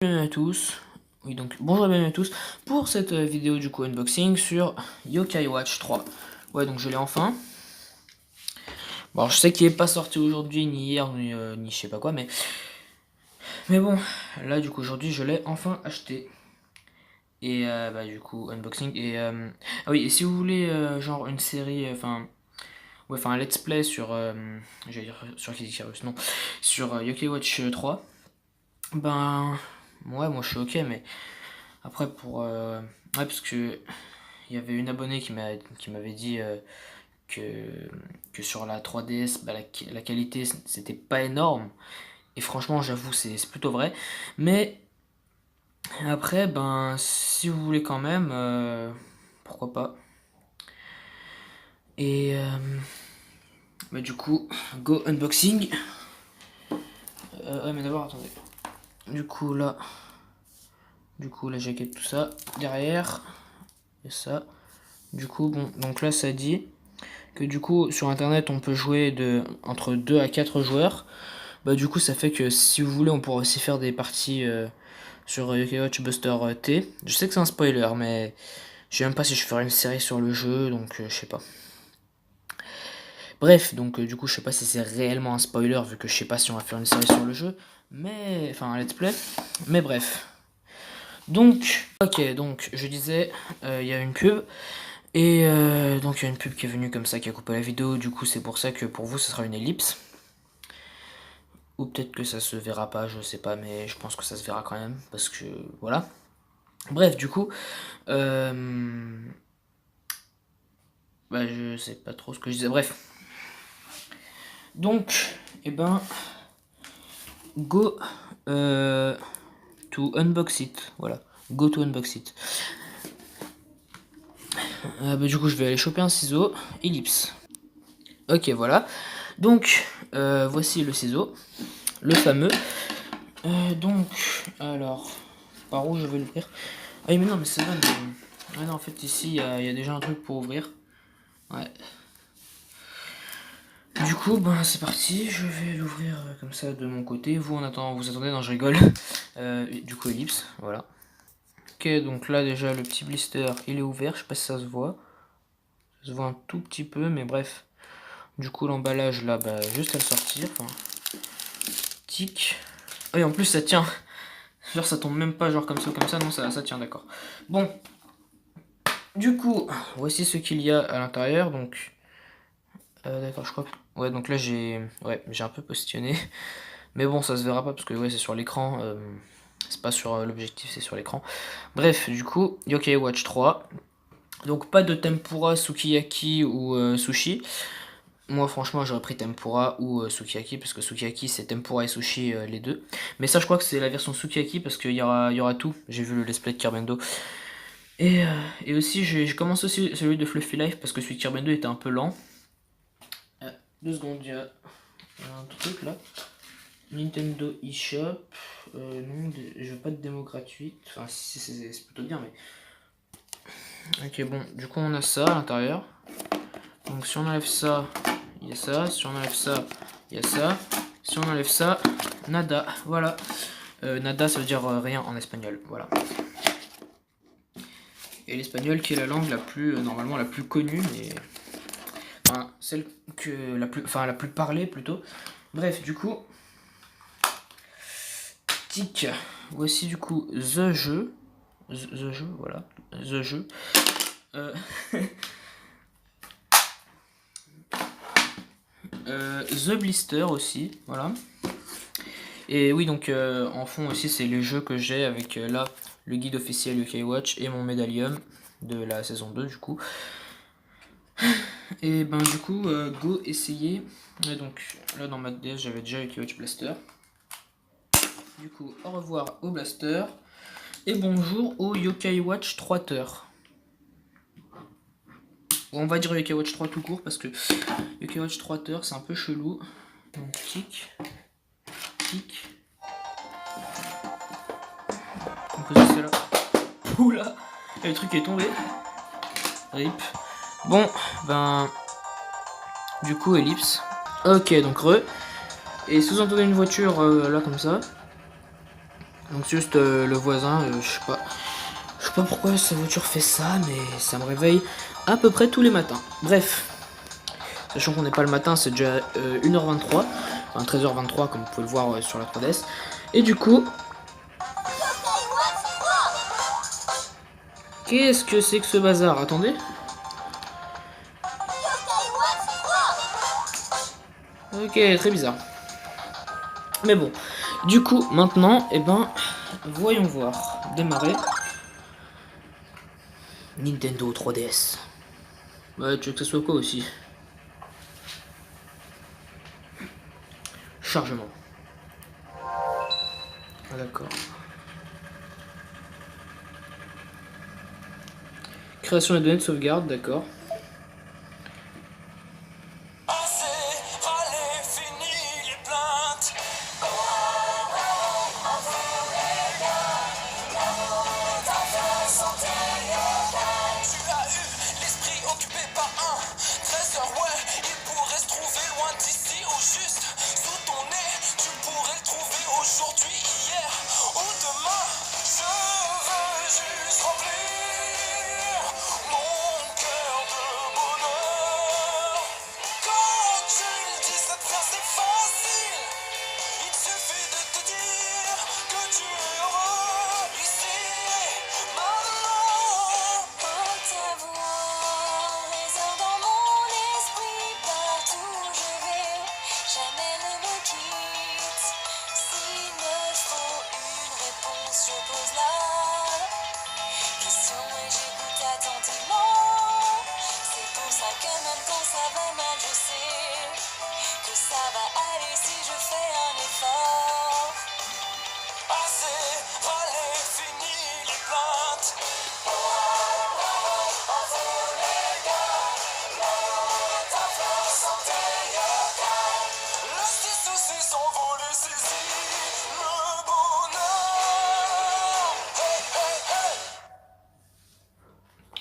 Bienvenue à tous. Oui, donc bonjour et bienvenue à tous pour cette vidéo du coup unboxing sur Yokai Watch 3. Ouais, donc je l'ai enfin. Bon, je sais qu'il est pas sorti aujourd'hui, ni hier, ni je sais pas quoi, mais bon, là du coup aujourd'hui je l'ai enfin acheté. Et bah du coup unboxing ah oui, et si vous voulez genre une série, un let's play sur j'allais dire sur Kizikirus, non, sur Yokai Watch 3, ben ouais, moi je suis ok, mais après ouais, parce que il y avait une abonnée qui m'avait dit que, que sur la 3DS, bah, la qualité c'était pas énorme. Et franchement, j'avoue, c'est plutôt vrai. Mais après, ben, si vous voulez quand même, pourquoi pas. Et bah, du coup, go unboxing. Ouais, mais d'abord, attendez. Du coup, la jaquette, tout ça. Derrière, et ça. Du coup, bon, donc là, ça dit que du coup, sur internet, on peut jouer entre 2 à 4 joueurs. Bah, du coup, ça fait que si vous voulez, on pourra aussi faire des parties sur Yokai Watch Buster T. Je sais que c'est un spoiler, mais je sais même pas si je ferai une série sur le jeu, donc je sais pas. Bref, donc du coup, je sais pas si c'est réellement un spoiler, vu que je sais pas si on va faire une série sur le jeu, mais enfin un let's play. Mais bref. Donc, ok, donc je disais, il y a une pub. Et donc il y a une pub qui est venue comme ça, qui a coupé la vidéo, du coup c'est pour ça que pour vous ce sera une ellipse. Ou peut-être que ça se verra pas, je sais pas, mais je pense que ça se verra quand même, parce que voilà. Bref, du coup, bah je sais pas trop ce que je disais, bref. Donc, eh ben, go to unbox it, voilà. Go to unbox it. Bah, du coup, je vais aller choper un ciseau, ellipse. Ok, voilà. Donc, voici le ciseau, le fameux. Donc, alors, par où je vais l'ouvrir? Ah oui, mais non, mais c'est vrai, mais... Ah non, en fait, ici, il y a déjà un truc pour ouvrir. Ouais. Du coup, ben, c'est parti, je vais l'ouvrir comme ça de mon côté. Vous, en attendant, vous attendez, non, je rigole. Du coup, ellipse, voilà. Ok, donc là, déjà, le petit blister, il est ouvert, je sais pas si ça se voit. Ça se voit un tout petit peu, mais bref. Du coup, l'emballage, là, bah, juste à le sortir. Enfin, tic. Ah oui, en plus, ça tient. Genre, ça tombe même pas, genre, comme ça, non, ça tient, d'accord. Bon. Du coup, voici ce qu'il y a à l'intérieur, donc... d'accord, je crois que... Ouais, donc là, j'ai un peu positionné. Mais bon, ça se verra pas, parce que ouais, c'est sur l'écran. C'est pas sur l'objectif, c'est sur l'écran. Bref, du coup, Yokai Watch 3. Donc, pas de tempura, sukiyaki ou sushi. Moi, franchement, j'aurais pris tempura ou sukiyaki, parce que sukiyaki, c'est tempura et sushi, les deux. Mais ça, je crois que c'est la version sukiyaki, parce qu'il y aura tout. J'ai vu le let's play de Kirbendo. Et aussi, j'ai commencé aussi celui de Fluffy Life, parce que celui de Kirbendo était un peu lent. 2 secondes, il y a un truc là. Nintendo eShop. Non, je veux pas de démo gratuite. Enfin, si, c'est plutôt bien, mais... Ok, bon, du coup, on a ça à l'intérieur. Donc, si on enlève ça, il y a ça. Si on enlève ça, il y a ça. Si on enlève ça, nada. Voilà. Nada, ça veut dire rien en espagnol. Voilà. Et l'espagnol qui est la langue la plus, normalement, la plus connue, mais... Enfin, celle que... la plus parlée, plutôt. Bref, du coup... Tic. Voici, du coup, The jeu, voilà. The jeu. The Blister aussi, voilà. Et oui, donc en fond aussi, c'est les jeux que j'ai avec là le guide officiel Yokai Watch et mon médaillum de la saison 2 du coup. Et ben du coup, go essayer. Et donc là dans ma DS, j'avais déjà Yokai Watch Blaster. Du coup, au revoir au Blaster. Et bonjour au Yokai Watch 3 heures. On va dire Yokai Watch 3 tout court parce que Yokai Watch 3 heures c'est un peu chelou. Donc tic, tic. On peut poser cela. Oula, le truc est tombé. Rip. Bon, ben... Du coup, ellipse. Ok, donc re. Et si vous entendez une voiture là comme ça, Donc c'est juste le voisin, je sais pas. Je sais pas pourquoi sa voiture fait ça, mais ça me réveille à peu près tous les matins. Bref, sachant qu'on n'est pas le matin, c'est déjà 1h23, enfin 13h23 comme vous pouvez le voir sur la 3DS. Et du coup, qu'est-ce que c'est que ce bazar? Attendez. Ok, très bizarre. Mais bon, du coup, maintenant, eh ben, voyons voir. Démarrer. Nintendo 3DS. Ouais, tu veux que ce soit quoi aussi? Chargement. Ah, d'accord. Création des données de sauvegarde, d'accord.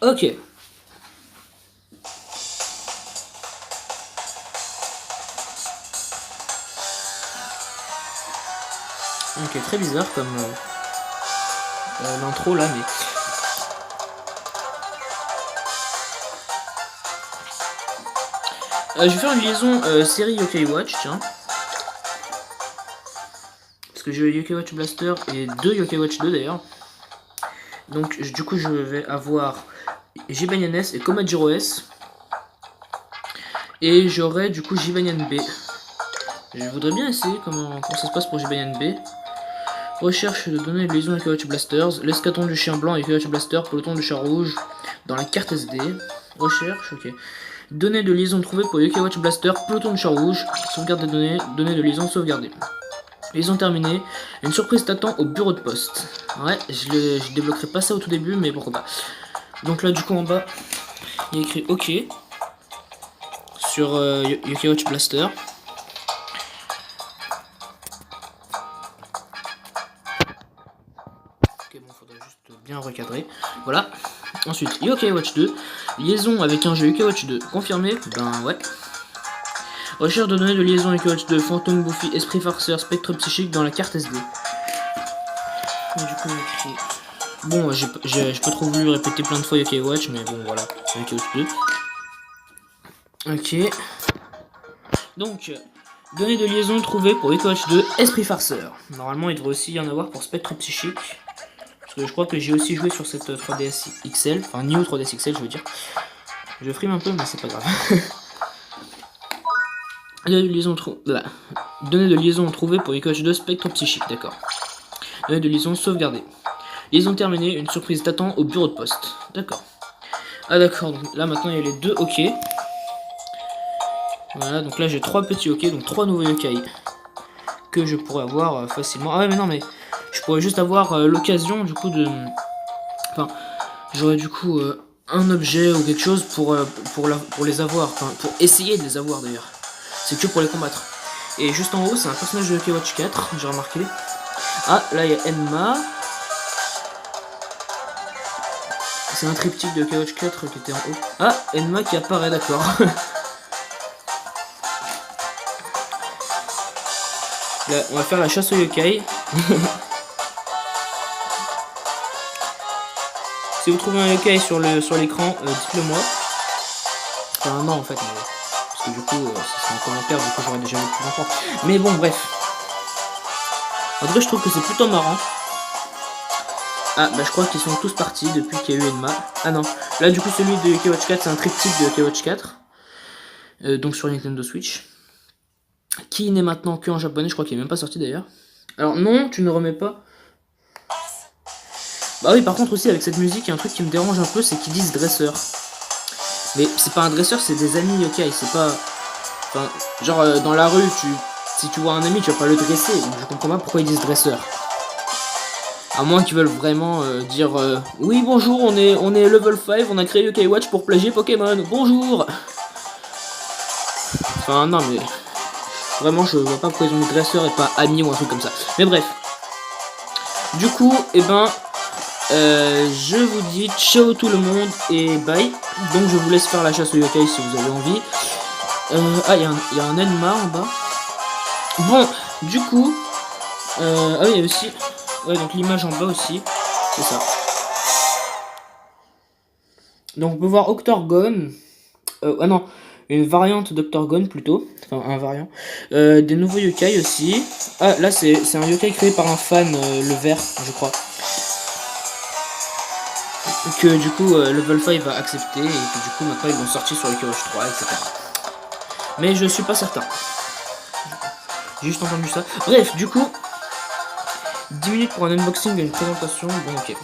Ok. Ok, très bizarre comme l'intro là, mais... je vais faire une liaison série Yokai Watch, tiens. Parce que j'ai Yokai Watch Blaster et 2 Yokai Watch 2 d'ailleurs. Donc du coup je vais avoir Jibanyan S et Komajiro S. Et j'aurai du coup Jibanyan B. Je voudrais bien essayer comment ça se passe pour Jibanyan B. Recherche de données de liaison avec Yokai Watch Blasters. L'escaton du chien blanc et Yokai Watch Blaster, peloton du chat rouge dans la carte SD. Recherche, ok. Données de liaison trouvées pour Yokai Watch Blaster, peloton du chat rouge. Sauvegarde des données, données de liaison sauvegardées. Liaison terminée. Une surprise t'attend au bureau de poste. Ouais, je débloquerai pas ça au tout début, mais pourquoi pas. Donc là, du coup, en bas, il y a écrit OK sur Yokai Watch Blaster. Ok, bon, faudrait juste bien recadrer. Voilà. Ensuite, Yokai Watch 2. Liaison avec un jeu Yokai Watch 2. Confirmé. Ben ouais. Recherche de données de liaison avec Watch 2, Fantôme Goofy, Esprit Farceur, Spectre Psychique dans la carte SD. Et du coup, écrit... Bon, j'ai pas trop voulu répéter plein de fois Yokai Watch, mais bon, voilà, Yokai Watch 2. Ok. Donc, données de liaison trouvées pour Yokai Watch 2, Esprit Farceur. Normalement, il devrait aussi y en avoir pour Spectre Psychique. Parce que je crois que j'ai aussi joué sur cette 3DS XL, enfin Neo 3DS XL, je veux dire. Je frime un peu, mais c'est pas grave. Données de liaison trouvées pour Yokai Watch 2 Spectre Psychique, d'accord. Données de liaison sauvegardées. Liaison terminée, une surprise t'attend au bureau de poste. D'accord. Ah d'accord, donc là maintenant il y a les 2 OK. Voilà, donc là j'ai 3 petits OK, donc 3 nouveaux yokai que je pourrais avoir facilement. Ah ouais mais non mais je pourrais juste avoir l'occasion du coup de... Enfin, j'aurais du coup un objet ou quelque chose pour les avoir, enfin pour essayer de les avoir d'ailleurs. C'est que pour les combattre. Et juste en haut, c'est un personnage de Yokai Watch 4, j'ai remarqué. Ah, là il y a Enma. C'est un triptyque de Yokai Watch 4 qui était en haut. Ah, Enma qui apparaît, d'accord. Là, on va faire la chasse au yokai. Si vous trouvez un yokai sur l'écran, dites-le moi. Enfin non en fait, mais... parce que du coup, ça sera en commentaire, du coup j'aurais déjà vu plus longtemps. Mais bon, bref. En tout cas, je trouve que c'est plutôt marrant. Ah, bah je crois qu'ils sont tous partis depuis qu'il y a eu Enma. Ah non, là du coup celui de Yokai Watch 4, c'est un triptyque de Yokai Watch 4. Donc sur Nintendo Switch. Qui n'est maintenant que en japonais, je crois qu'il est même pas sorti d'ailleurs. Alors non, tu ne remets pas. Bah oui, par contre aussi avec cette musique, il y a un truc qui me dérange un peu, c'est qu'ils disent dresseur. Mais c'est pas un dresseur, c'est des amis yokai, c'est pas... Enfin, genre dans la rue, si tu vois un ami, tu vas pas le dresser, donc je comprends pas pourquoi ils disent dresseur. À moins qu'ils veulent vraiment dire oui bonjour, on est level 5, on a créé Yokai Watch pour plagier Pokémon, bonjour. Enfin non mais vraiment je vois pas pourquoi ils ont mis dresseur et pas ami ou un truc comme ça. Mais bref. Du coup, et ben je vous dis ciao tout le monde et bye. Donc je vous laisse faire la chasse au yokai si vous avez envie. Ah il y a un Enma en bas. Bon, du coup, ah oui il y a aussi... Ouais, donc l'image en bas aussi, c'est ça. Donc on peut voir Octorgon, ah non, une variante d'Octorgon plutôt, enfin un variant. Des nouveaux yokai aussi. Ah là c'est un yokai créé par un fan, le vert, je crois. Que du coup Level 5 va accepter et que du coup maintenant ils vont sortir sur Yokai Watch 3, etc. Mais je suis pas certain. J'ai juste entendu ça. Bref, du coup, 10 minutes pour un unboxing et une présentation, bon ok.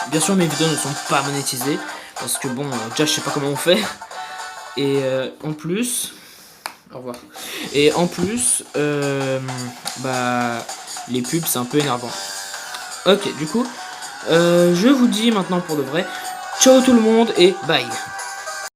Bien sûr mes vidéos ne sont pas monétisées, parce que bon, déjà je sais pas comment on fait. Et en plus, au revoir. Et en plus, bah, les pubs c'est un peu énervant. Ok, du coup, je vous dis maintenant pour de vrai, ciao tout le monde et bye.